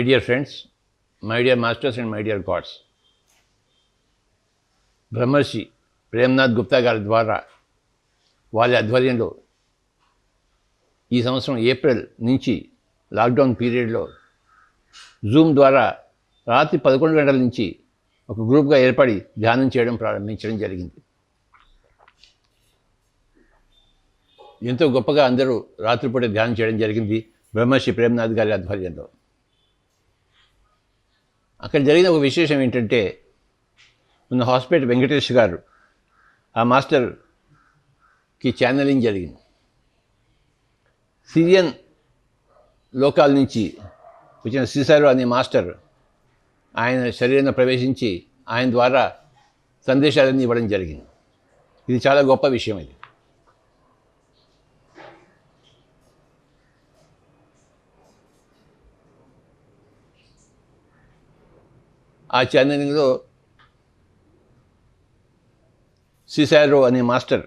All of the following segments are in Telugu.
My dear friends, my dear masters and my dear gods, బ్రహ్మర్షి ప్రేమ్నాథ్ గుప్తా గారి ద్వారా వాళ్ళ ఆధ్వర్యంలో ఈ సంవత్సరం ఏప్రిల్ నుంచి లాక్డౌన్ పీరియడ్లో జూమ్ ద్వారా రాత్రి 11 గంటల నుంచి ఒక గ్రూప్గా ఏర్పడి ధ్యానం చేయడం ప్రారంభించడం జరిగింది. ఎంతో గొప్పగా అందరూ రాత్రిపూట ధ్యానం చేయడం జరిగింది బ్రహ్మర్షి ప్రేమ్నాథ్ గారి ఆధ్వర్యంలో. అక్కడ జరిగిన ఒక విశేషం ఏంటంటే, మన హాస్పిటల్ వెంకటేష్ గారు ఆ మాస్టర్కి ఛానలింగ్ జరిగింది. సిరియన్ లోకాల నుంచి వచ్చిన సిసారో అనే మాస్టర్ ఆయన శరీరంలో ప్రవేశించి ఆయన ద్వారా సందేశాలన్నీ ఇవ్వడం జరిగింది. ఇది చాలా గొప్ప విషయం. ఇది ఆ ఛానలింగ్లో సిసారో అనే మాస్టర్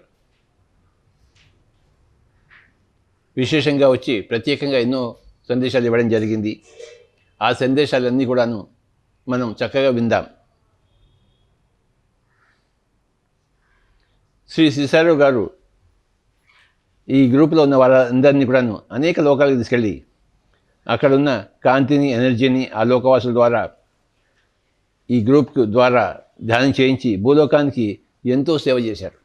విశేషంగా వచ్చి ప్రత్యేకంగా ఎన్నో సందేశాలు ఇవ్వడం జరిగింది. ఆ సందేశాలన్నీ కూడాను మనం చక్కగా విందాం. శ్రీ సిసారో గారు ఈ గ్రూపులో ఉన్న వాళ్ళందరినీ కూడాను అనేక లోకాలకు తీసుకెళ్ళి అక్కడున్న కాంతిని, ఎనర్జీని ఆ లోకవాసుల ద్వారా ఈ గ్రూప్ ద్వారా ధ్యానం చేయించి భూలోకానికి ఎంతో సేవ చేశారు.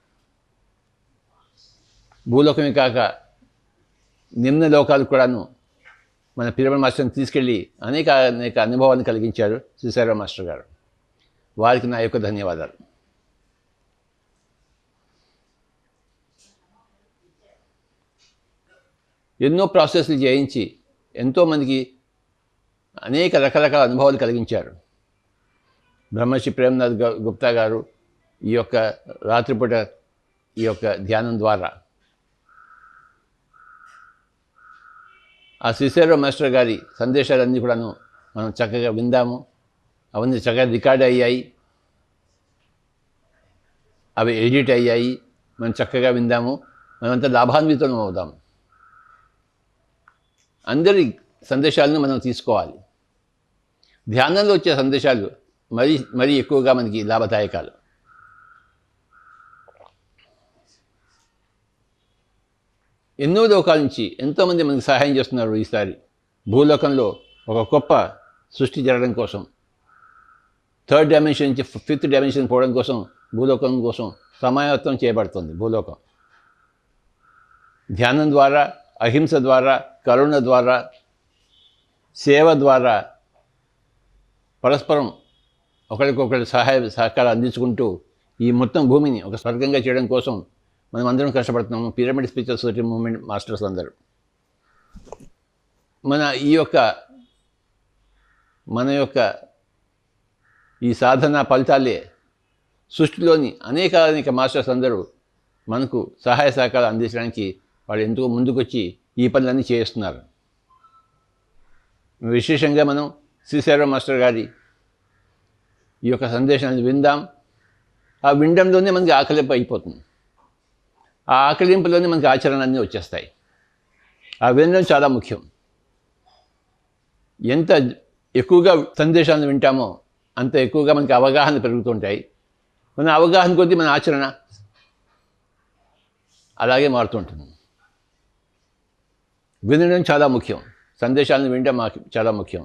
భూలోకమే కాక నిమ్న లోకాలు కూడాను మన పిరమిడ్ మాస్టర్ని తీసుకెళ్ళి అనేక అనుభవాన్ని కలిగించారు సిసారో మాస్టర్ గారు. వారికి నా యొక్క ధన్యవాదాలు. ఎన్నో ప్రాసెస్లు చేయించి ఎంతోమందికి అనేక రకరకాల అనుభవాలు కలిగించారు బ్రహ్మర్షి ప్రేమ్నాథ్ గుప్తా గారు ఈ యొక్క రాత్రిపూట ఈ యొక్క ధ్యానం ద్వారా. ఆ సిసారో మాస్టర్ గారి సందేశాలన్నీ కూడాను మనం చక్కగా విందాము. అవన్నీ చక్కగా రికార్డ్ అయ్యాయి, అవి ఎడిట్ అయ్యాయి. మనం చక్కగా విందాము, మనమంతా లాభాన్వితం అవుదాము. అందరి సందేశాలను మనం తీసుకోవాలి. ధ్యానంలో వచ్చే సందేశాలు మరీ ఎక్కువగా మనకి లాభదాయకాలు. ఎన్నో లోకాల నుంచి ఎంతోమంది మనకి సహాయం చేస్తున్నారు. ఈసారి భూలోకంలో ఒక గొప్ప సృష్టి జరగడం కోసం, 3rd డైమెన్షన్ నుంచి 5th డైమెన్షన్ పోవడం కోసం, భూలోకం కోసం సమాయత్తం చేయబడుతుంది. భూలోకం ధ్యానం ద్వారా, అహింస ద్వారా, కరుణ ద్వారా, సేవ ద్వారా పరస్పరం ఒకరికొకరు సహకారం అందించుకుంటూ ఈ మొత్తం భూమిని ఒక స్వర్గంగా చేయడం కోసం మనం అందరం కష్టపడుతున్నాము. Pyramid spiritual society movement masters అందరూ మన యొక్క ఈ సాధన ఫలితాలే సృష్టిలోని అనేక మాస్టర్స్ అందరూ మనకు సహాయ సహకారాలు అందించడానికి వాళ్ళు ఎంతో ముందుకొచ్చి ఈ పనులన్నీ చేస్తున్నారు. విశేషంగా మనం సిసారో మాస్టర్ గారి ఈ యొక్క సందేశాన్ని విందాం. ఆ వినడంలోనే మనకి ఆకలింపు అయిపోతుంది. ఆ ఆకలింపులోనే మనకి ఆచరణలన్నీ వచ్చేస్తాయి. ఆ వినడం చాలా ముఖ్యం. ఎంత ఎక్కువగా సందేశాలను వింటామో అంత ఎక్కువగా మనకి అవగాహన పెరుగుతుంటాయి. మన అవగాహన కొద్దీ మన ఆచరణ అలాగే మారుతుంటుంది. వినడం చాలా ముఖ్యం, సందేశాలను వినడం చాలా ముఖ్యం.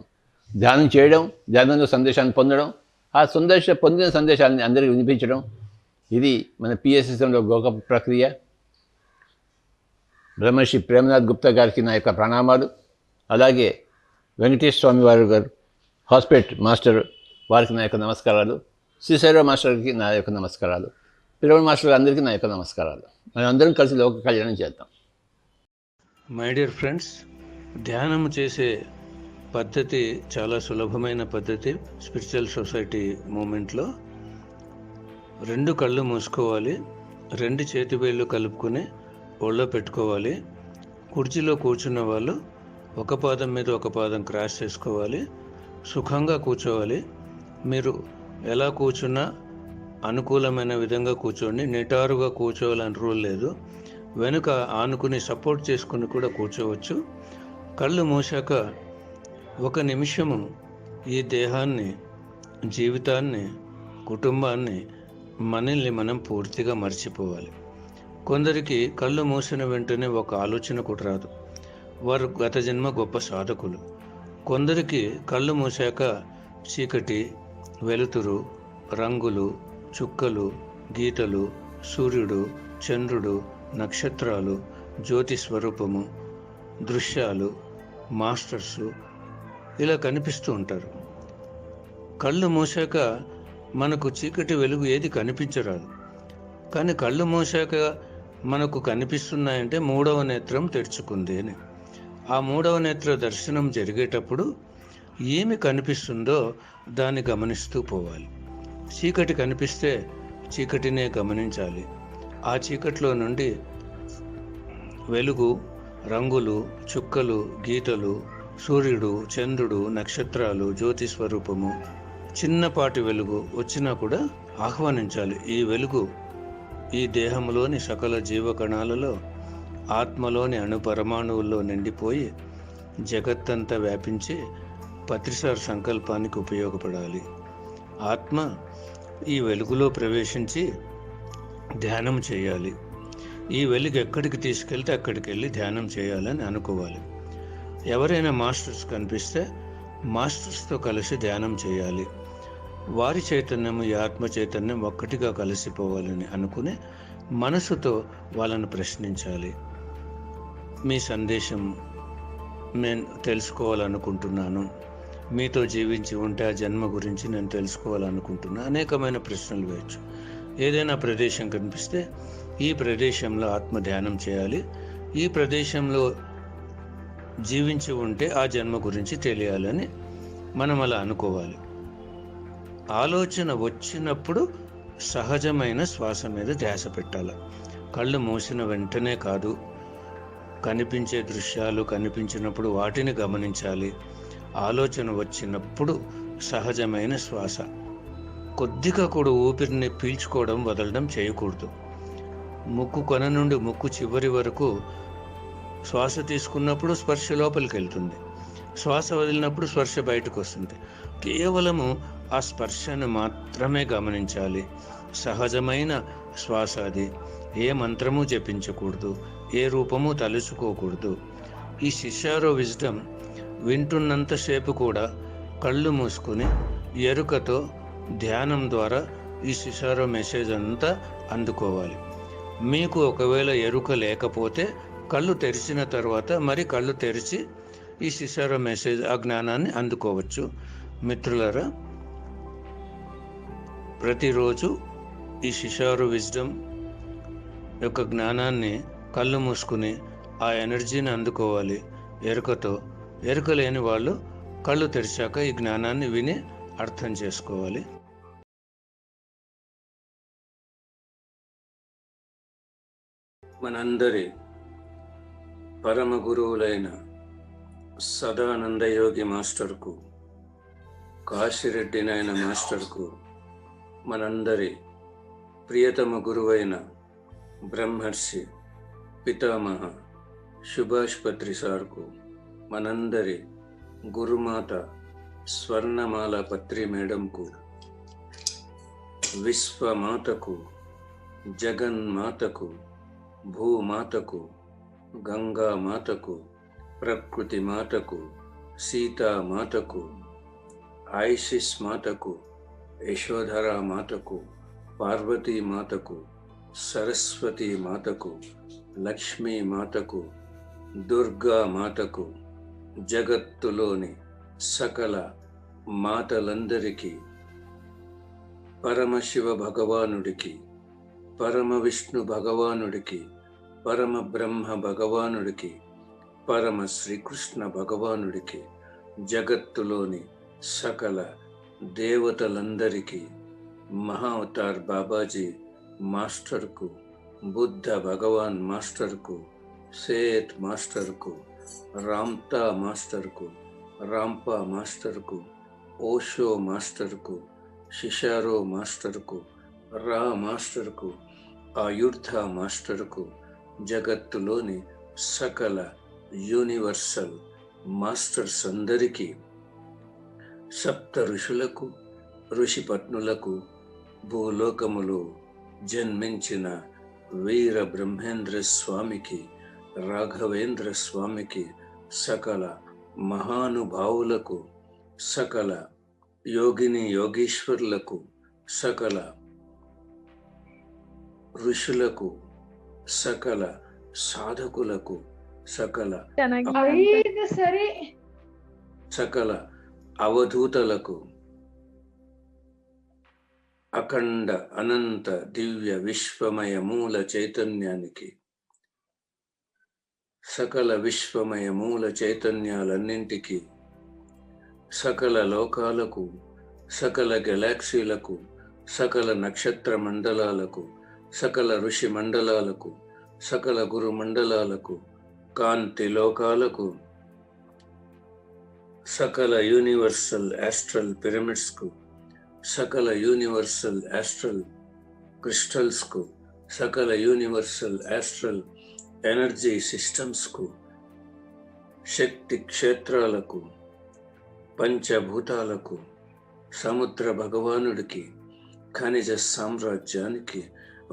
ధ్యానం చేయడం, ధ్యానంలో సందేశాన్ని పొందడం, ఆ పొందిన సందేశాలని అందరికీ వినిపించడం, ఇది మన పిఎస్ఎస్ఎంలో గొప్ప ప్రక్రియ. బ్రహ్మర్షి ప్రేమ్నాథ్ గుప్తా గారికి నా యొక్క ప్రణామాలు. అలాగే వెంకటేష్ స్వామి గారు హాస్పిటల్ మాస్టర్ వారికి నా యొక్క నమస్కారాలు. సిసారో మాస్టర్కి నా యొక్క నమస్కారాలు. పిరమిడ్ మాస్టర్ అందరికీ నా యొక్క నమస్కారాలు. మనం అందరం కలిసి లోక కళ్యాణం చేద్దాం. మై డియర్ ఫ్రెండ్స్, ధ్యానం చేసే పద్ధతి చాలా సులభమైన పద్ధతి. స్పిరిచువల్ సొసైటీ మూమెంట్లో 2 కళ్ళు మూసుకోవాలి, 2 చేతి వేళ్ళు కలుపుకొని ఒళ్ళో పెట్టుకోవాలి. కుర్చీలో కూర్చున్న వాళ్ళు ఒక పాదం మీద ఒక పాదం క్రాస్ చేసుకోవాలి. సుఖంగా కూర్చోవాలి. మీరు ఎలా కూర్చున్నా అనుకూలమైన విధంగా కూర్చోండి. నిటారుగా కూర్చోవాలని రూల్ లేదు. వెనుక ఆనుకుని సపోర్ట్ చేసుకుని కూడా కూర్చోవచ్చు. కళ్ళు మూసాక ఒక నిమిషము ఈ దేహాన్ని, జీవితాన్ని, కుటుంబాన్ని, మనల్ని మనం పూర్తిగా మర్చిపోవాలి. కొందరికి కళ్ళు మూసిన వెంటనే ఒక ఆలోచన కూడా రాదు. వారు గత జన్మ గొప్ప సాధకులు. కొందరికి కళ్ళు మూసాక చీకటి, వెలుతురు, రంగులు, చుక్కలు, గీతలు, సూర్యుడు, చంద్రుడు, నక్షత్రాలు, జ్యోతి స్వరూపము, దృశ్యాలు, మాస్టర్సు ఇలా కనిపిస్తూ ఉంటారు. కళ్ళు మూసాక మనకు చీకటి, వెలుగు ఏది కనిపించరాదు. కానీ కళ్ళు మూసాక మనకు కనిపిస్తున్నాయంటే మూడవ నేత్రం తెరుచుకుంది అని. ఆ మూడవ నేత్ర దర్శనం జరిగేటప్పుడు ఏమి కనిపిస్తుందో దాన్ని గమనిస్తూ పోవాలి. చీకటి కనిపిస్తే చీకటినే గమనించాలి. ఆ చీకటిలో నుండి వెలుగు, రంగులు, చుక్కలు, గీతలు, సూర్యుడు, చంద్రుడు, నక్షత్రాలు, జ్యోతి స్వరూపము, చిన్నపాటి వెలుగు వచ్చినా కూడా ఆహ్వానించాలి. ఈ వెలుగు ఈ దేహంలోని సకల జీవకణాలలో, ఆత్మలోని అణుపరమాణువుల్లో నిండిపోయి జగత్తంతా వ్యాపించి పత్రిసార్ సంకల్పానికి ఉపయోగపడాలి. ఆత్మ ఈ వెలుగులో ప్రవేశించి ధ్యానం చేయాలి. ఈ వెలుగు ఎక్కడికి తీసుకెళ్తే అక్కడికి వెళ్ళి ధ్యానం చేయాలని అనుకోవాలి. ఎవరైనా మాస్టర్స్ కనిపిస్తే మాస్టర్స్తో కలిసి ధ్యానం చేయాలి. వారి చైతన్యం, ఈ ఆత్మ చైతన్యం ఒక్కటిగా కలిసిపోవాలని అనుకుని మనసుతో వాళ్ళను ప్రశ్నించాలి. మీ సందేశం నేను తెలుసుకోవాలనుకుంటున్నాను, మీతో జీవించి ఉంటే ఆ జన్మ గురించి నేను తెలుసుకోవాలనుకుంటున్నాను. అనేకమైన ప్రశ్నలు వేయచ్చు. ఏదైనా ప్రదేశం కనిపిస్తే ఈ ప్రదేశంలో ఆత్మ ధ్యానం చేయాలి, ఈ ప్రదేశంలో జీవించి ఉంటే ఆ జన్మ గురించి తెలియాలని మనం అలా అనుకోవాలి. ఆలోచన వచ్చినప్పుడు సహజమైన శ్వాస మీద ధ్యాస పెట్టాలి. కళ్ళు మూసిన వెంటనే కాదు, కనిపించే దృశ్యాలు కనిపించినప్పుడు వాటిని గమనించాలి. ఆలోచన వచ్చినప్పుడు సహజమైన శ్వాస, కొద్దిగా కూడా ఊపిరిని పీల్చుకోవడం వదలడం చేయకూడదు. ముక్కు కొన నుండి ముక్కు చివరి వరకు శ్వాస తీసుకున్నప్పుడు స్పర్శ లోపలికి వెళ్తుంది, శ్వాస వదిలినప్పుడు స్పర్శ బయటకు వస్తుంది. కేవలము ఆ స్పర్శను మాత్రమే గమనించాలి. సహజమైన శ్వాస అది. ఏ మంత్రము జపించకూడదు, ఏ రూపము తలుచుకోకూడదు. ఈ శిష్యారో విజ్డమ్ వింటున్నంతసేపు కూడా కళ్ళు మూసుకుని ఎరుకతో ధ్యానం ద్వారా ఈ శిష్యారో మెసేజ్ అంతా అందుకోవాలి. మీకు ఒకవేళ ఎరుక లేకపోతే కళ్ళు తెరిచిన తర్వాత మరి కళ్ళు తెరిచి ఈ శిష్యారో మెసేజ్, ఆ జ్ఞానాన్ని అందుకోవచ్చు. మిత్రులారా, ప్రతిరోజు ఈ శిష్యారో విజ్డమ్ యొక్క జ్ఞానాన్ని కళ్ళు మూసుకుని ఆ ఎనర్జీని అందుకోవాలి ఎరుకతో. ఎరుక లేని వాళ్ళు కళ్ళు తెరిచాక ఈ జ్ఞానాన్ని విని అర్థం చేసుకోవాలి. మనందరి పరమ గురువులైన సదానందయోగి మాస్టర్కు, కాశిరెడ్డి నాయన మాస్టర్కు, మనందరి ప్రియతమ గురువైన బ్రహ్మర్షి పితామహ సుభాష్ పత్రి సార్కు, మనందరి గురుమాత స్వర్ణమాల పత్రి మేడంకు, విశ్వమాతకు, జగన్మాతకు, భూమాతకు, గంగామాతకు, ప్రకృతి మాతకు, సీతామాతకు, ఐసిస్ మాతకు, యశోధరా మాతకు, పార్వతీ మాతకు, సరస్వతీ మాతకు, లక్ష్మీ మాతకు, దుర్గా మాతకు, జగత్తులోని సకల మాతలందరికీ, పరమశివ భగవానుడికి, పరమ విష్ణు భగవానుడికి, పరమ బ్రహ్మ భగవానుడికి, పరమ శ్రీకృష్ణ భగవానుడికి, జగత్తులోని సకల దేవతలందరికీ, మహావతార్ బాబాజీ మాస్టర్కు, బుద్ధ భగవాన్ మాస్టర్కు, సేత్ మాస్టర్కు, రామ్తా మాస్టర్కు, రాంపా మాస్టర్కు, ఓషో మాస్టర్కు, శిషారో మాస్టర్కు, రా మాస్టర్కు, ఆయుర్ధ మాస్టర్కు, జగత్తులోని సకల యూనివర్సల్ మాస్టర్స్ అందరికీ సప్త ఋషులకు ఋషిపత్నులకు భూలోకములో జన్మించిన వీర బ్రహ్మేంద్ర స్వామికి, రాఘవేంద్ర స్వామికి, సకల మహానుభావులకు, సకల యోగిని యోగీశ్వరులకు, సకల ఋషులకు, సకల సాధకులకు, సకల అవధూతలకు, అఖండ అనంత దివ్య విశ్వమయ మూల చైతన్యానికి, సకల విశ్వమయ మూల చైతన్యాలన్నింటికి, సకల లోకాలకు, సకల గెలాక్సీలకు, సకల నక్షత్ర మండలాలకు, సకల ఋషి మండలాలకు, సకల గురు మండలాలకు, కాంతి లోకాలకు, సకల యూనివర్సల్ ఆస్ట్రల్ పిరమిడ్స్కు, సకల యూనివర్సల్ ఆస్ట్రల్ క్రిస్టల్స్కు, సకల యూనివర్సల్ ఆస్ట్రల్ ఎనర్జీ సిస్టమ్స్కు, శక్తి క్షేత్రాలకు, పంచభూతాలకు, సముద్ర భగవానుడికి, ఖనిజ సామ్రాజ్యానికి,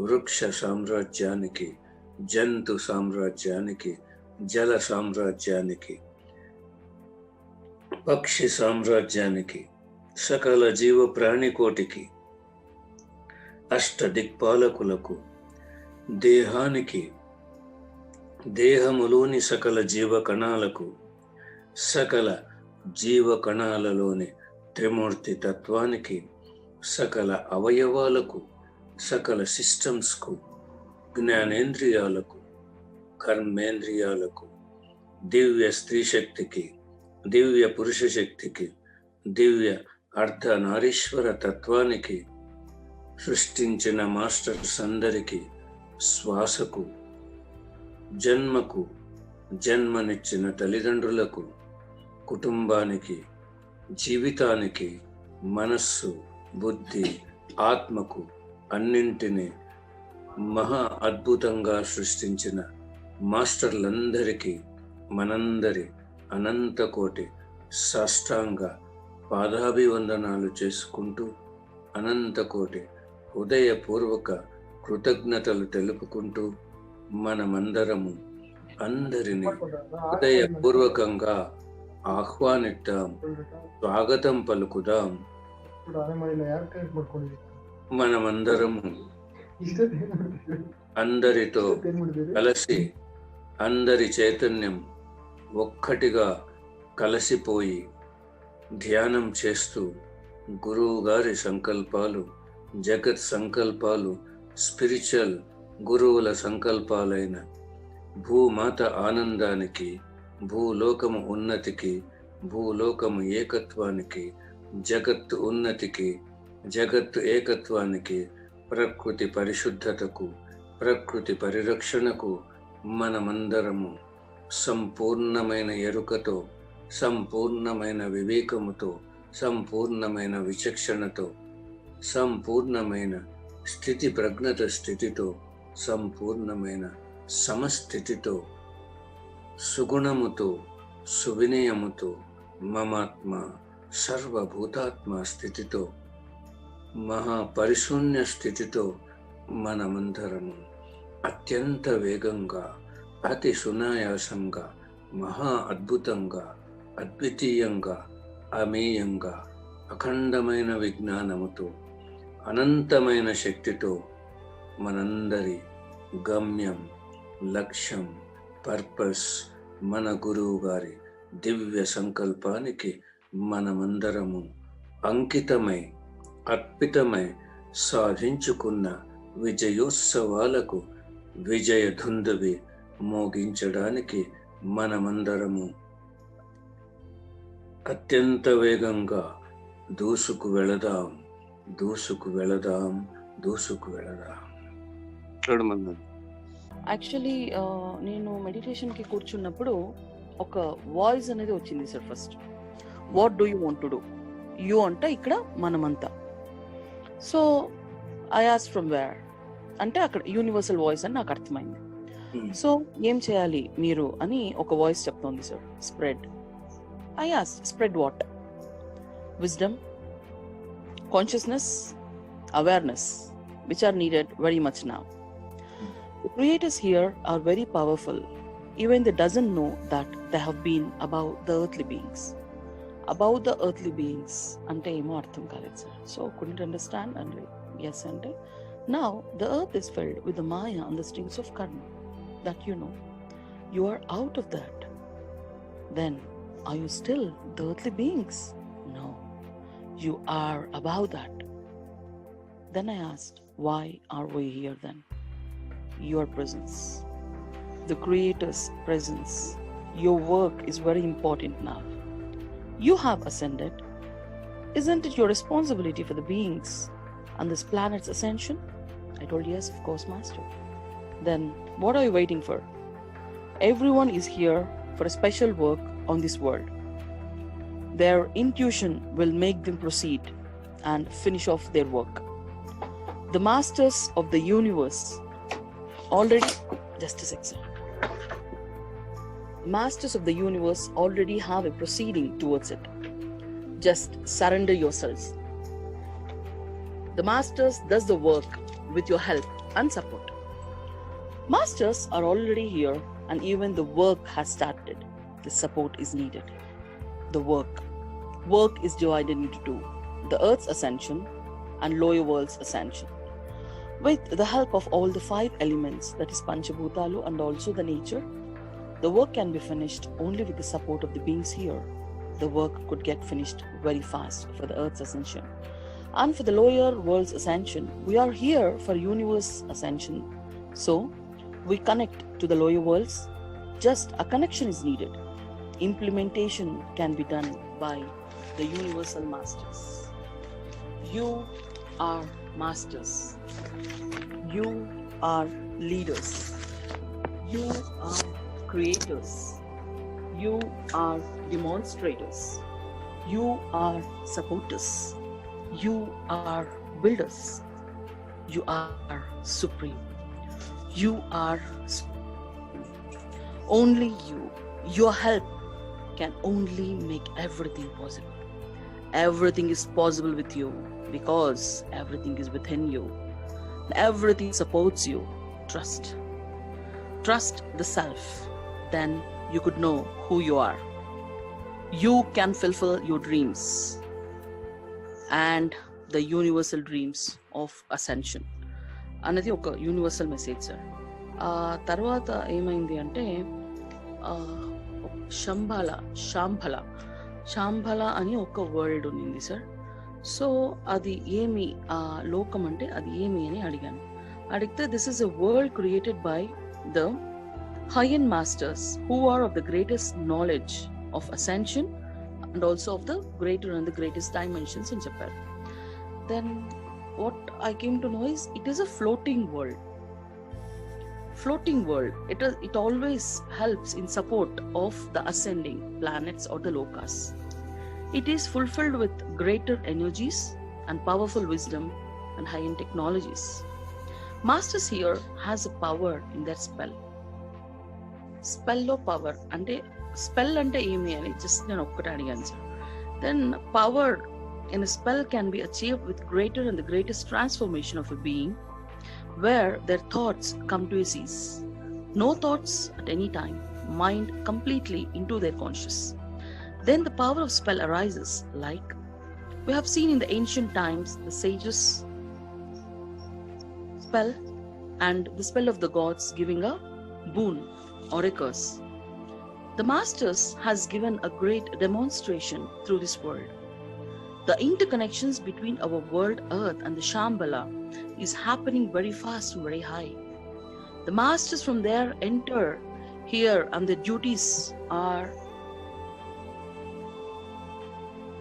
వృక్ష సామ్రాజ్యానికి, జంతు సామ్రాజ్యానికి, జల సామ్రాజ్యానికి, పక్షి సామ్రాజ్యానికి, సకల జీవ ప్రాణికోటికి, అష్ట దిక్పాలకులకు, దేహానికి, దేహములోని సకల జీవ కణాలకు, సకల జీవ కణాలలోని త్రిమూర్తి తత్వానికి, సకల అవయవాలకు, సకల సిస్టమ్స్కు, జ్ఞానేంద్రియాలకు, కర్మేంద్రియాలకు, దివ్య స్త్రీ శక్తికి, దివ్య పురుష శక్తికి, దివ్య అర్ధనారీశ్వర తత్వానికి, సృష్టించిన మాస్టర్స్ అందరికీ, శ్వాసకు, జన్మకు, జన్మనిచ్చిన తల్లిదండ్రులకు, కుటుంబానికి, జీవితానికి, మనస్సు, బుద్ధి, ఆత్మకు, అన్నింటినీ మహా అద్భుతంగా సృష్టించిన మాస్టర్లందరికీ మనందరి అనంత కోటి సాష్టాంగ పాదాభివందనాలు చేసుకుంటూ, అనంతకోటి హృదయపూర్వక కృతజ్ఞతలు తెలుపుకుంటూ, మనమందరము అందరినీ హృదయపూర్వకంగా ఆహ్వానిద్దాం, స్వాగతం పలుకుదాం. మనమందరము అందరితో కలిసి, అందరి చైతన్యం ఒక్కటిగా కలిసిపోయి ధ్యానం చేస్తూ, గురువు గారి సంకల్పాలు, జగత్ సంకల్పాలు, స్పిరిచువల్ గురువుల సంకల్పాలైన భూమాత ఆనందానికి, భూలోకము ఉన్నతికి, భూలోకము ఏకత్వానికి, జగత్తు ఉన్నతికి, జగత్తు ఏకత్వానికి, ప్రకృతి పరిశుద్ధతకు, ప్రకృతి పరిరక్షణకు మనమందరము సంపూర్ణమైన ఎరుకతో, సంపూర్ణమైన వివేకముతో, సంపూర్ణమైన విచక్షణతో, సంపూర్ణమైన స్థితి ప్రజ్ఞత స్థితితో, సంపూర్ణమైన సమస్థితితో, సుగుణముతో, సువినయముతో, మమాత్మ సర్వభూతాత్మ స్థితితో, మహాపరిశూన్య స్థితితో మనమందరము అత్యంత వేగంగా, అతి సునాయాసంగా, మహా అద్భుతంగా, అద్వితీయంగా, అమేయంగా, అఖండమైన విజ్ఞానముతో, అనంతమైన శక్తితో మనందరి గమ్యం, లక్ష్యం, పర్పస్, మన గురువు గారి దివ్య సంకల్పానికి మనమందరము అంకితమై, అర్పితమై సాధించుకున్న విజయోత్సవాలకు విజయ ధుందువి మోగించడానికి మనమందరము అత్యంత వేగంగా దూసుకు వెళదాం, దూసుకు వెళదాం, దూసుకు వెళదాం. యాక్చువల్లీ నేను మెడిటేషన్కి కూర్చున్నప్పుడు ఒక వాయిస్ అనేది వచ్చింది sir. First what do you want to do, you అంటే ఇక్కడ మనమంతా. So I ask from where అంటే అక్కడ యూనివర్సల్ వాయిస్ అని నాకు అర్థమైంది. సో ఏం చేయాలి మీరు అని ఒక వాయిస్ చెప్తోంది sir. Spread. I ask spread what? wisdom, consciousness, awareness, which are needed very much now. The creators here are very powerful, even they doesn't know that they have been above the earthly beings. Above the earthly beings ante emo artham kaladu sir. So couldn't understand and yes ante now the earth is filled with the maya and the strings of karma that you are out of that. Then are you still the earthly beings? No, you are above that. Then I asked, why are we here then? Your presence, the creator's presence, your work is very important now. You have ascended. Isn't it your responsibility for the beings and this planet's ascension? I told yes, of course, Master. Then what are you waiting for? Everyone is here for a special work on this world. Their intuition will make them proceed and finish off their work. The masters of the universe already, just a sec, sir. Masters of the universe already have a proceeding towards it. Just surrender yourselves. The masters does the work with your help and support. Masters are already here and even the work has started. The support is needed. The work is divided into two: the earth's ascension and lower world's ascension. With the help of all the 5 elements, that is Panchabhutalu and also the nature, the work can be finished only with the support of the beings here. The work could get finished very fast for the earth's ascension. And for the lower world's ascension, we are here for universe ascension. So, we connect to the lower worlds. Just a connection is needed. Implementation can be done by the universal masters. You are masters. You are leaders. You are creators. You are demonstrators. You are supporters. You are builders. You are supreme. You are only you. Your help can only make everything possible. Everything is possible with you because everything is within you. Everything supports you. Trust the self. Then you could know who you are. You can fulfill your dreams and the universal dreams of ascension. అనేది ఒక యూనివర్సల్ మెసేజ్ సార్. తర్వాత ఏమైంది అంటే శాంభల అని ఒక వరల్డ్ ఉంది సార్. సో అది ఏమి లోకం అంటే అది ఏమి అని అడిగితే this is a world created by the high-end masters who are of the greatest knowledge of ascension and also of the greater and the greatest dimensions in Japan. Then what I came to know is it is a floating world. It always helps in support of the ascending planets or the lokas. It is fulfilled with greater energies and powerful wisdom and high-end technologies. Masters here has a power in their spell. స్పెల్లో పవర్ అంటే స్పెల్ అంటే ఏమి అని జస్ట్ నేను ఒక్కటి అడిగాను sir. Then power in spell can be achieved with greater and the greatest transformation of a being where their thoughts come to a cease. No thoughts at any time, mind completely into their conscious. Then the power of spell arises, like we have seen in the ancient times the sages spell and the spell of the gods giving a boon or a curse. The masters has given a great demonstration through this world. The interconnections between our world earth and the Shambhala is happening very fast and very high. The masters from there enter here and their duties are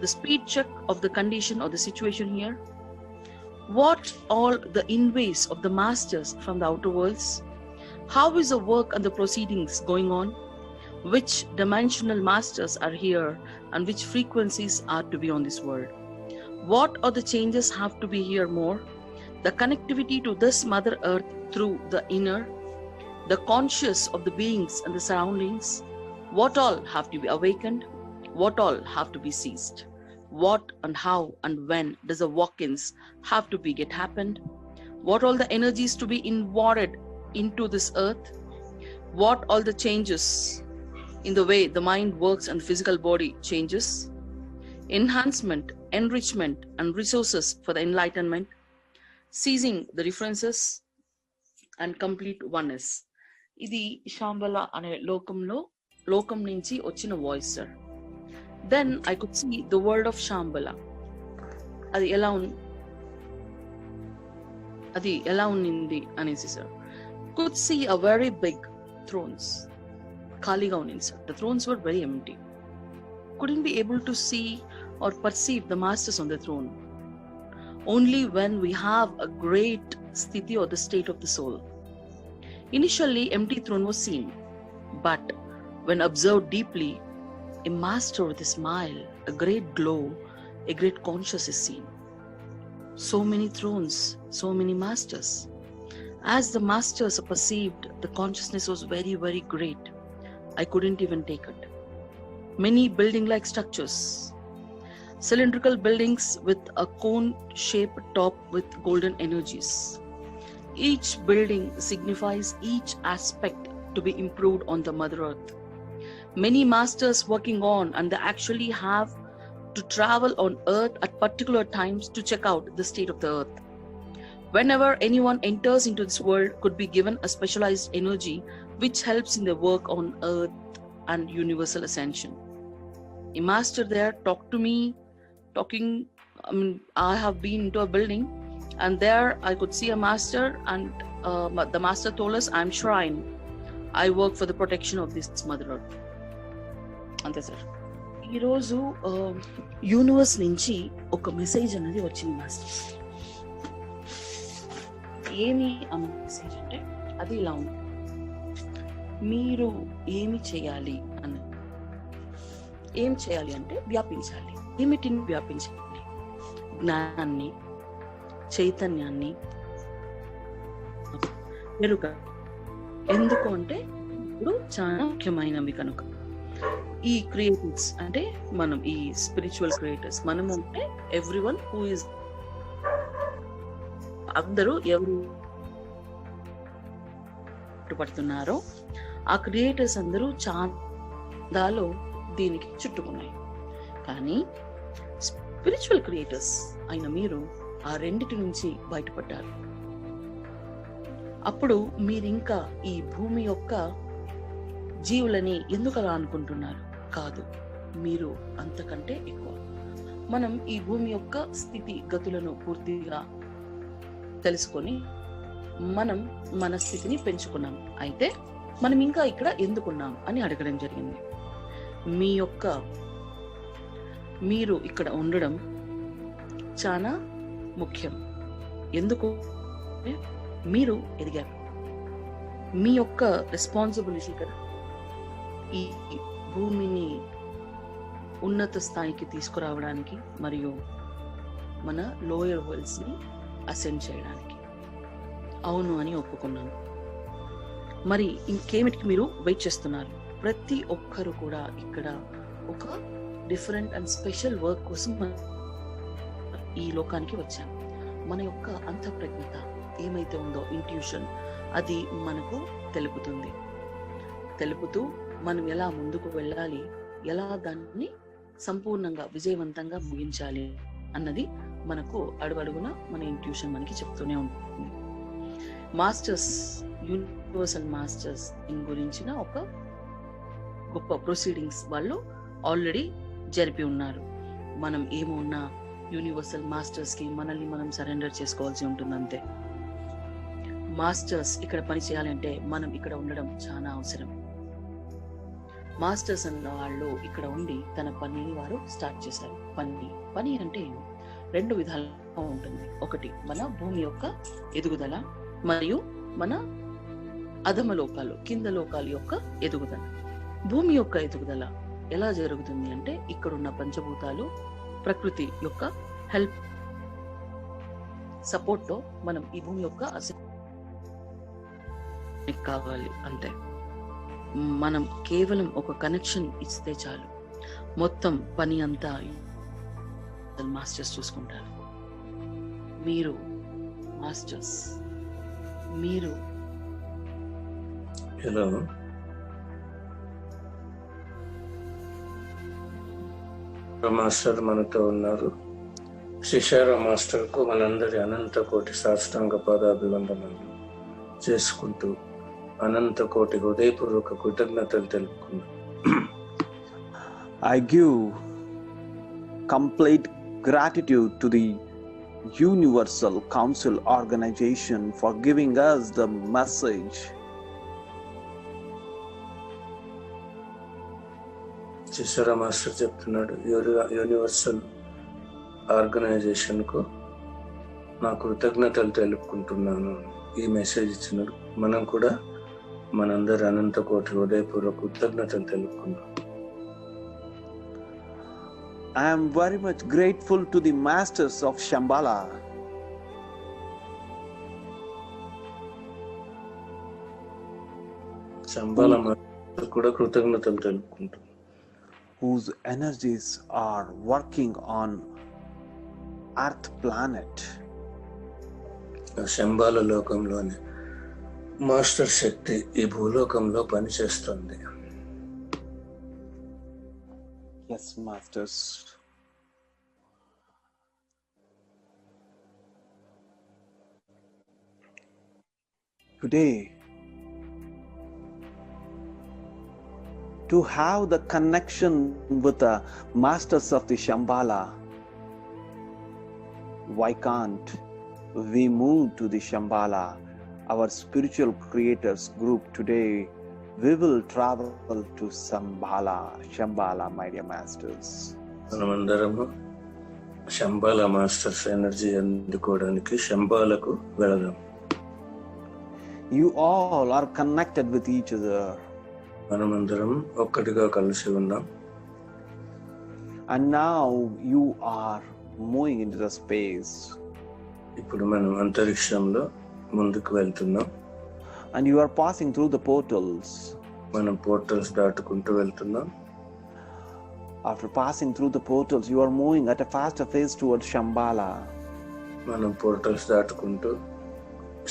the speed check of the condition or the situation here. What all the inways of the masters from the outer worlds? How is the work and the proceedings going on? Which dimensional masters are here and which frequencies are to be on this world? What are the changes have to be here more? The connectivity to this Mother Earth through the inner, the conscious of the beings and the surroundings. What all have to be awakened? What all have to be seized? what and how and when does the walk-ins have to be get happened, what all the energies to be involved into this earth, what all the changes in the way the mind works and physical body changes, enhancement, enrichment and resources for the enlightenment, seizing the differences and complete oneness. ఇది శాంబల అనే లోకం నుంచి వచ్చిన voice sir. Then I could see the world of Shambhala. అది ఎలా ఉన్నింది అనేసి sir. Could see a very big thrones. ఖాళీగా ఉన్నింది sir. The thrones were very empty. couldn't be able to see or perceive the masters on the throne. Only when we have a great sthiti or the state of the soul. Initially, empty throne was seen, but when observed deeply, a master with a smile, a great glow, a great conscious is seen. So many thrones, so many masters. As the masters are perceived, the consciousness was very, very great. I couldn't even take it. Many building-like structures, cylindrical buildings with a cone-shaped top with golden energies. Each building signifies each aspect to be improved on the Mother Earth. Many masters working on, and they actually have to travel on Earth at particular times to check out the state of the Earth. Whenever anyone enters into this world, could be given a specialized energy which helps in the work on Earth and universal ascension. A master there talked to me, I have been into a building and there I could see a master, and the master told us, I'm shrine. I work for the protection of this Mother Earth. అంతే సార్. ఈరోజు యూనివర్స్ నుంచి ఒక మెసేజ్ అనేది వచ్చింది మాస్టర్. ఏమి ఆ మెసేజ్ అంటే అది ఇలా ఉంది. మీరు ఏమి చేయాలి అని. ఏం చేయాలి అంటే వ్యాపించాలి. ఏమిటిని వ్యాపించాలి? జ్ఞానాన్ని, చైతన్యాన్ని, ఎరుక. ఎందుకు అంటే ఇప్పుడు చాలా ముఖ్యమైనవి కనుక. ఈ క్రియేటర్స్ అంటే మనం, ఈ స్పిరిచువల్ క్రియేటర్స్ మనం అంటే ఎవ్రీవన్ హూ ఇస్, అందరూ ఎవరు పడుతున్నారో ఆ క్రియేటర్స్ అందరూ చాందాలో దీనికి చుట్టుకున్నాయి. కానీ స్పిరిచువల్ క్రియేటర్స్ అయిన మీరు ఆ రెండిటి నుంచి బయటపడ్డారు. అప్పుడు మీరింకా ఈ భూమి యొక్క జీవులని ఎందుకు అలా అనుకుంటున్నారు? కాదు, మీరు అంతకంటే ఎక్కువ. మనం ఈ భూమి యొక్క స్థితి గతులను పూర్తిగా తెలుసుకొని మనం మన స్థితిని పెంచుకున్నాం. అయితే మనం ఇంకా ఇక్కడ ఎందుకున్నాం అని అడగడం జరిగింది. మీరు ఇక్కడ ఉండడం చాలా ముఖ్యం. ఎందుకు? మీరు ఎదిగారు. మీ యొక్క రెస్పాన్సిబిలిటీ కదా ఈ భూమిని ఉన్నత స్థాయికి తీసుకురావడానికి మరియు మన లోయర్ వరల్డ్స్ ని అసెండ్ చేయడానికి. అవును అని ఒప్పుకున్నాను. మరి ఇంకేమిటికి మీరు వెయిట్ చేస్తున్నారు? ప్రతి ఒక్కరు కూడా ఇక్కడ ఒక డిఫరెంట్ అండ్ స్పెషల్ వర్క్ కోసం ఈ లోకానికి వచ్చాం. మన యొక్క అంతఃప్రజ్ఞత ఏమైతే ఉందో, ఇంట్యూషన్, అది మనకు తెలుపుతూ మనం ఎలా ముందుకు వెళ్ళాలి, ఎలా దాన్ని సంపూర్ణంగా విజయవంతంగా ముగించాలి అన్నది మనకు అడుగడుగున మన ఇంట్యూషన్ మనకి చెప్తూనే ఉంటుంది. మాస్టర్స్, యూనివర్సల్ మాస్టర్స్ దీని గురించిన ఒక గొప్ప ప్రొసీడింగ్స్ వాళ్ళు ఆల్రెడీ జరిపి ఉన్నారు. మనం ఏమున్నా యూనివర్సల్ మాస్టర్స్ కి మనల్ని మనం సరెండర్ చేసుకోవాల్సి ఉంటుంది అంతే. మాస్టర్స్ ఇక్కడ పని చేయాలంటే మనం ఇక్కడ ఉండడం చాలా అవసరం. మాస్టర్స్ అన్న వాళ్ళు ఇక్కడ ఉండి తన పనిని వారు స్టార్ట్ చేశారు. పని అంటే రెండు విధాలుగా ఉంటుంది. ఒకటి మన భూమి యొక్క ఎదుగుదల, మరియు మన అధమ లోకాలు, కింద లోకాల యొక్క ఎదుగుదల. భూమి యొక్క ఎదుగుదల ఎలా జరుగుతుంది అంటే ఇక్కడున్న పంచభూతాలు, ప్రకృతి యొక్క హెల్ప్, సపోర్ట్ తో మనం ఈ భూమి యొక్క కావాలి అంతే. మనం కేవలం ఒక కనెక్షన్ ఇస్తే చాలు, మొత్తం పని అంతా అసలు మాస్టర్స్ చూసుకుంటారు. మీరు మాస్టర్స్, మీరు హలో, మాస్టర్ మనతో ఉన్నారు. శిశారా మాస్టర్కు మనందరి అనంత కోటి సాష్టాంగ పాదాభివందనాలు చేసుకుంటూ అనంత కోటి హృదయపూర్వక కృతజ్ఞతలు తెలుపుకున్నాం. I give complete gratitude to the Universal Council organization for giving us the message. శిశారా మాస్టర్ చెప్తున్నాడు, యూనివర్సల్ ఆర్గనైజేషన్కు నా కృతజ్ఞతలు తెలుపుకుంటున్నాను. ఈ మెసేజ్ ఇచ్చినాడు. మనం కూడా మనందరి అనంత కోటి హృదయపూర్వక కృతజ్ఞతలు తెలుపుకున్నాం. I am very much grateful to the masters of Shambhala. Shambhala master కూడా కృతజ్ఞతలు తెలుపుకుంటాం. Whose energies are working on Earth planet. Shambhala లోకంలోని మాస్టర్ శక్తి ఈ భూలోకంలో పనిచేస్తుంది. Yes, masters. Today, to have the connection with the masters of the Shambhala, why can't we move to the Shambhala, our spiritual creators group today? We will travel to Shambhala, my dear masters. మనమందరము శంబాల మాస్టర్స్ ఎనర్జీ అందుకోవడానికి శంబాలకు వెళదాం. You all are connected with each other. మనమందరం ఒక్కటిగా కలిసి ఉన్నాం. And now you are moving into the space. ఇప్పుడు మనం అంతరిక్షంలో ముందుకు వెళ్తున్నాం. And you are passing through the portals. మనం పోర్టల్స్ దాటుకుంటూ వెళ్తున్నాం. After passing through the portals, you are moving at a faster pace towards Shambhala. మనం పోర్టల్స్ దాటుకుంటూ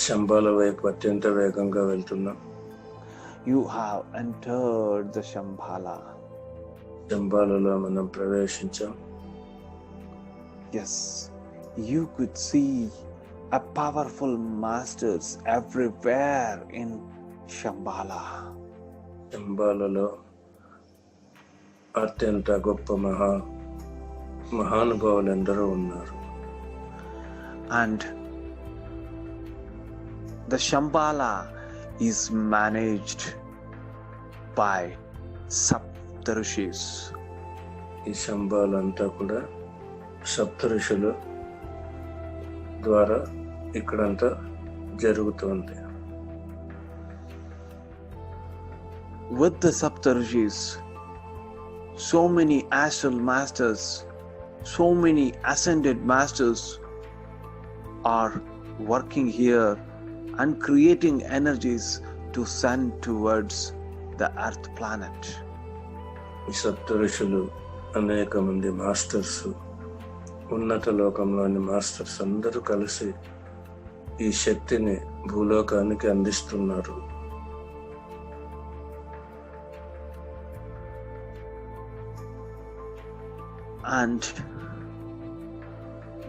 శంబాల వైపు అత్యంత వేగంగా వెళ్తున్నాం. You have entered the Shambhala. శంబాలలో మనం ప్రవేశించాం. Yes, you could see a powerful masters everywhere in Shambhala. శంబాలలో అత్యంత గొప్ప మహానుభావులు ఎందరో ఉన్నారు. And the Shambhala is managed by Saptarishis. ఈ శంబాల అంతా కూడా సప్తఋషుల ద్వారా ఇక్కడంతా జరుగుతుంది. With the Saptarishis, so many astral masters, so many ascended masters are working here and creating energies to send towards the Earth planet. ఈ సప్తఋషులు అనేక మంది మాస్టర్స్, ఉన్నత లోకంలోని మాస్టర్స్ అందరూ కలిసి ఈ శక్తిని భూలోకానికి అందిస్తున్నారు. And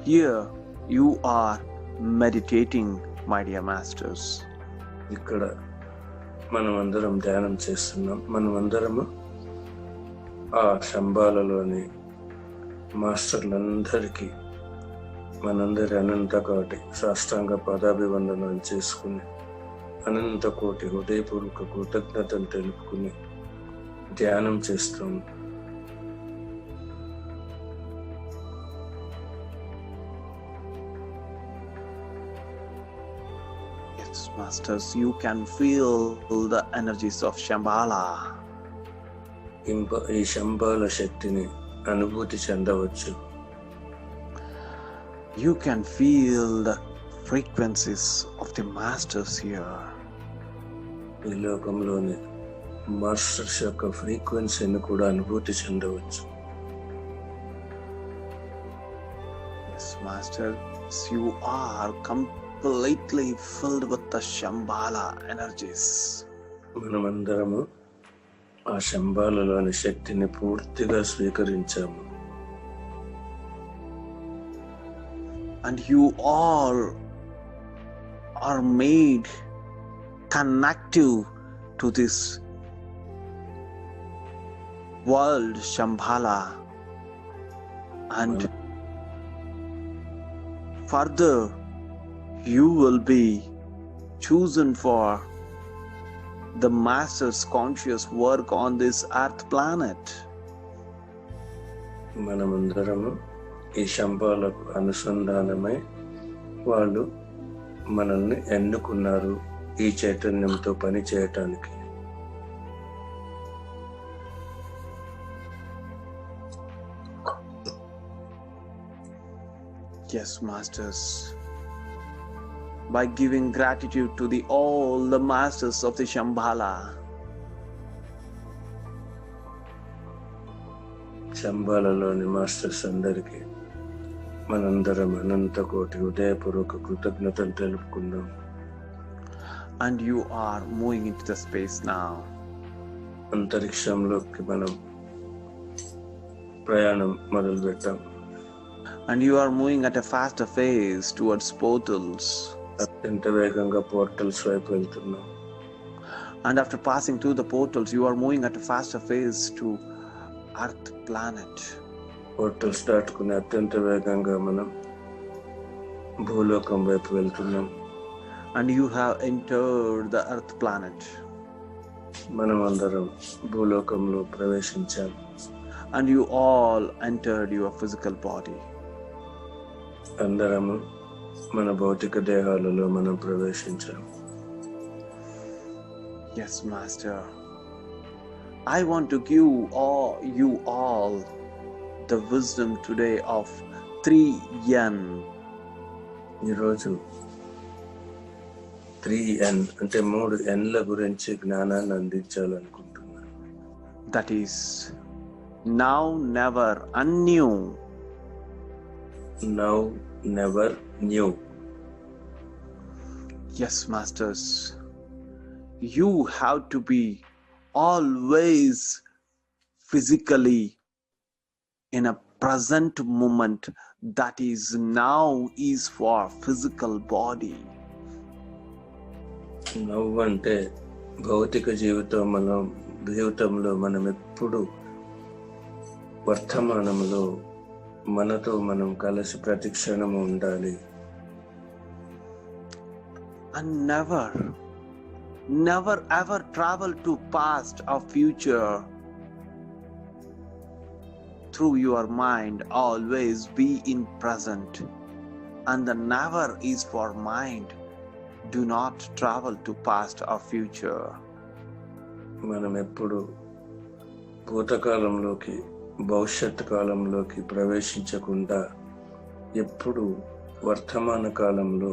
here you are meditating, my dear masters. ఇక్కడ మనం అందరం ధ్యానం చేస్తున్నాం. మనం అందరము ఆ శంబాలలోని మాస్టర్లందరికీ మనందరి అనంత కోటి సాష్టాంగ పాదాభివందనాలు చేసుకుని అనంత కోటి హృదయపూర్వక కృతజ్ఞతలు తెలుపుకుని ధ్యానం చేస్తాం. Yes, masters, you can feel the energies of Shambhala. ఈ శంబాల శక్తిని అనుభూతి చెందవచ్చు. You can feel the frequencies of the masters here. ఈ లోకంలోని మాస్టర్స్ యొక్క ఫ్రీక్వెన్సీని కూడా అనుభూతి చెందవచ్చు. Masters, you are completely filled with the Shambhala energies. మనమందరము ఆ శంబాలలోని శక్తిని పూర్తిగా స్వీకరించాము. And you all are made connective to this world Shambhala, and further you will be chosen for the master's conscious work on this earth planet. మనమందరము ఈ శంబాలకు అనుసంధానమై వాళ్ళు మనల్ని ఎన్నుకున్నారు ఈ చైతన్యంతో పని చేయటానికి. Yes, Masters. By giving gratitude to all the masters of the Shambhala, శంబాలలోని మాస్టర్స్ అందరికీ మనందరం అనంత కోటి హృదయపూర్వక కృతజ్ఞతలు తెలుపుకుందాం. and you are moving into the space now. అంతరిక్షంలోకి మనం ప్రయాణం మొదలు పెట్టాం. And you are moving at a faster pace towards portals. అత్యంత వేగంగా పోర్టల్స్ వైపు వెళ్తున్నాం. And after passing through the portals, you are moving at a faster pace to Earth planet. Portals దాటుకుని అత్యంత వేగంగా మనం భూలోకం వైపు వెళ్తున్నాం. And you have entered the Earth planet. మనం అందరం భూలోకంలో ప్రవేశించాం. And you all entered your physical body. అందరము మన భౌతిక దేహాలలో మనం ప్రవేశించాం. Yes, Master. I want to give you all the wisdom today of 3N. ఈరోజు 3N అంటే 3 Nల గురించి జ్ఞానాన్ని అందించాలనుకుంటున్నాను. That is now, never, and new. Now, never, new. Yes, Masters. You have to be always physically in a present moment. That is now is for physical body. నవ్వు అంటే భౌతిక జీవితంలో మనం ఎప్పుడు వర్తమానంలో మనతో మనం కలిసి ప్రతి క్షణము ఉండాలి. And never ever travel to past or future through your mind. Always be in present. And the never is for mind. Do not travel to past or future. మనం ఎప్పుడు భూతకాలంలోకి భవిష్యత్ కాలంలోకి ప్రవేశించకుండా ఎప్పుడు వర్తమాన కాలంలో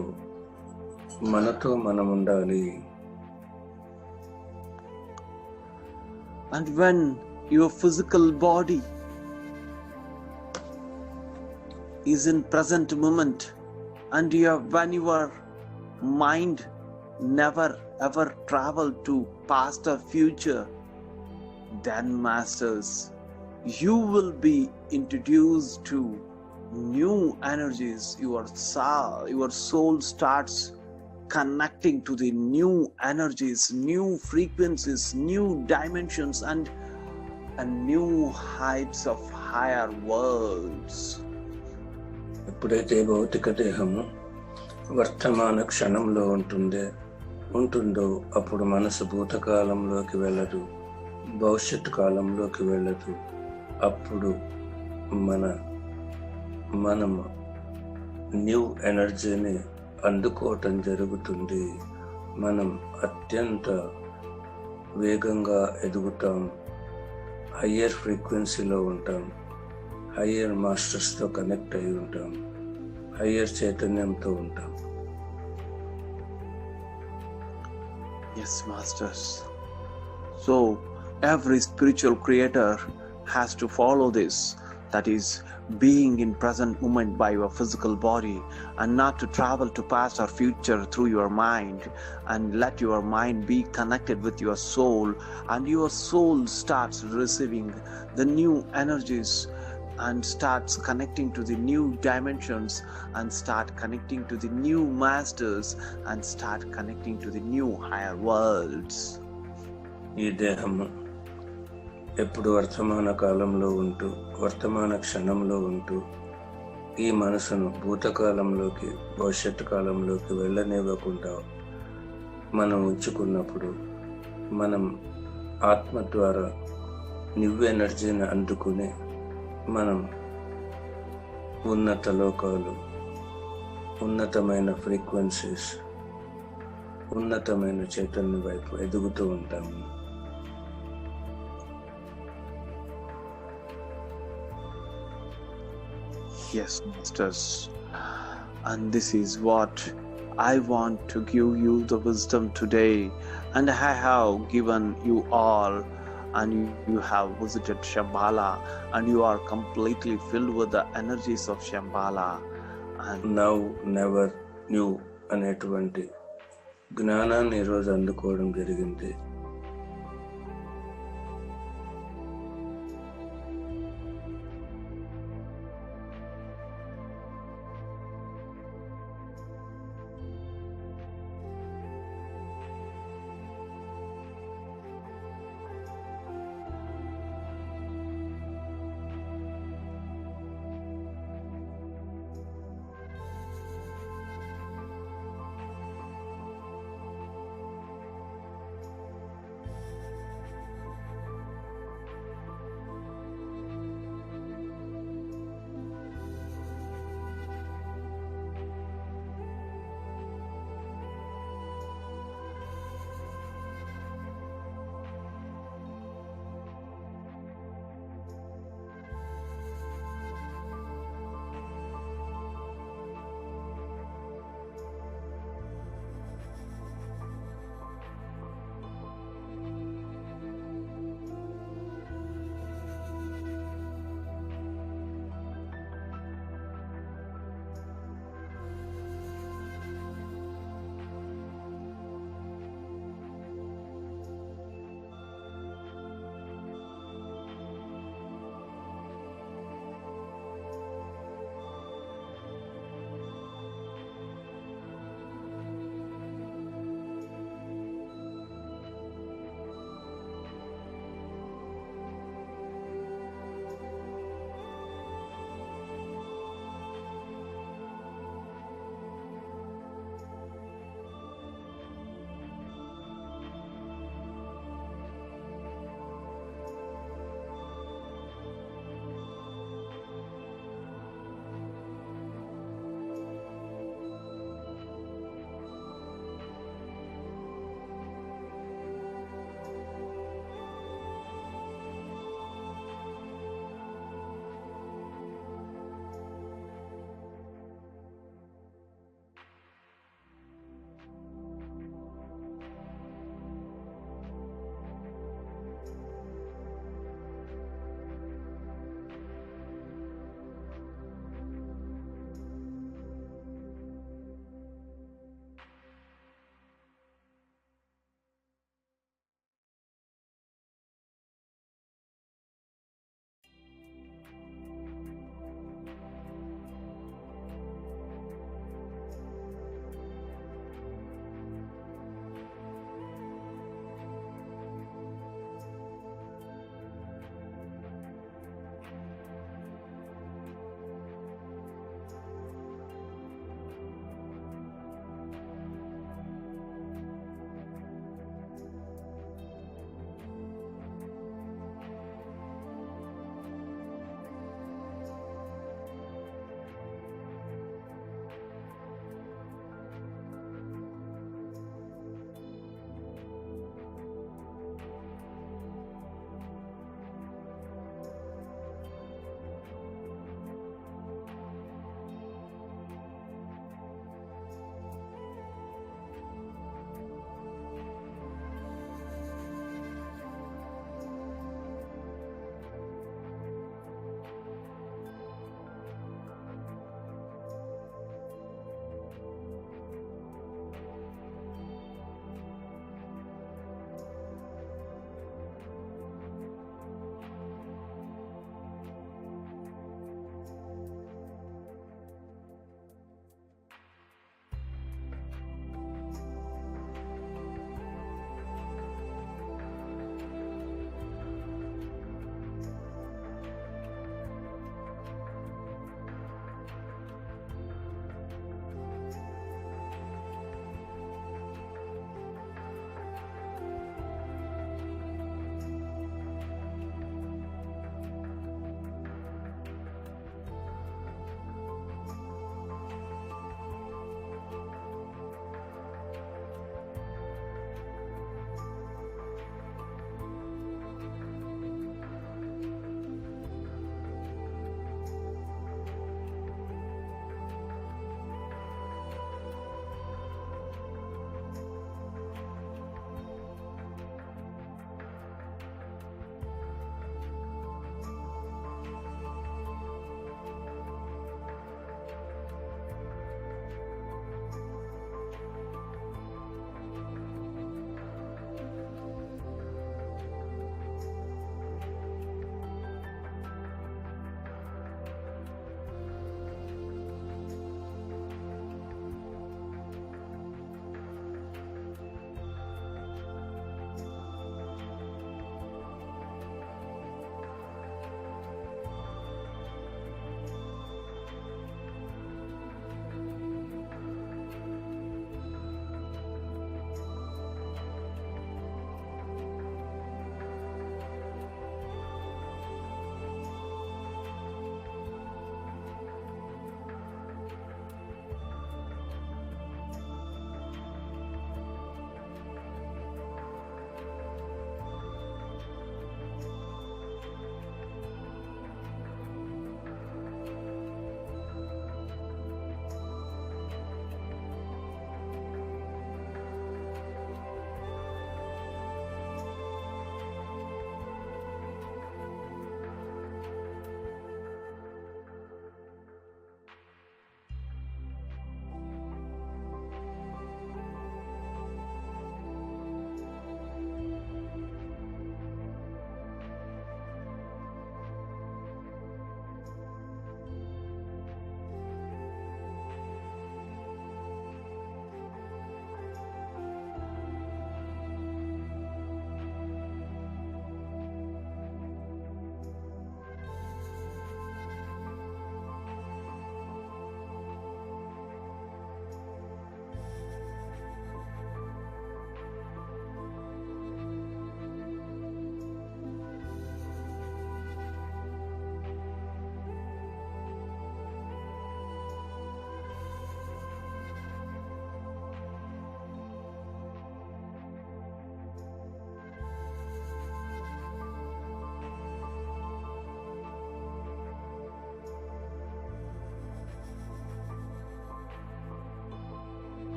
మనతో మనం ఉండాలి. And when your physical body is in present moment, and when your mind never ever travel to past or future, then Masters, you will be introduced to new energies. Your soul starts connecting to the new energies, new frequencies, new dimensions, and new heights of higher worlds. ఎప్పుడైతే భౌతిక దేహము వర్తమాన క్షణంలో ఉంటుందో అప్పుడు మనసు భూతకాలంలోకి వెళ్ళదు, భవిష్యత్తు కాలంలోకి వెళ్ళదు. అప్పుడు మనం న్యూ ఎనర్జీని అందుకోవటం జరుగుతుంది. మనం అత్యంత వేగంగా ఎదుగుతాం, హయ్యర్ ఫ్రీక్వెన్సీలో ఉంటాం, హయ్యర్ మాస్టర్స్తో కనెక్ట్ అయి ఉంటాం, హయ్యర్ చైతన్యంతో ఉంటాం. Yes, Masters. So every spiritual creator has to follow this. that is being in present moment by your physical body, and not to travel to past or future through your mind, and let your mind be connected with your soul, and your soul starts receiving the new energies and starts connecting to the new dimensions, and start connecting to the new masters, and start connecting to the new higher worlds. ఈ దేహము ఎప్పుడు వర్తమాన కాలంలో ఉంటూ వర్తమాన క్షణంలో ఉంటూ ఈ మనసును భూతకాలంలోకి భవిష్యత్తు కాలంలోకి వెళ్ళనివ్వకుండా మనం ఉంచుకున్నప్పుడు మనం ఆత్మ ద్వారా న్యూ ఎనర్జీని అందుకుని మనం ఉన్నత లోకాలు, ఉన్నతమైన ఫ్రీక్వెన్సీస్, ఉన్నతమైన చైతన్య వైపు ఎదుగుతూ ఉంటాము. Yes, masters. And this is what I want to give you the wisdom today. And I have given you all, and you have visited Shambhala, and you are completely filled with the energies of Shambhala. And now never knew అనేటువంటి జ్ఞానాన్ని ఈరోజు అందుకోవడం జరిగింది.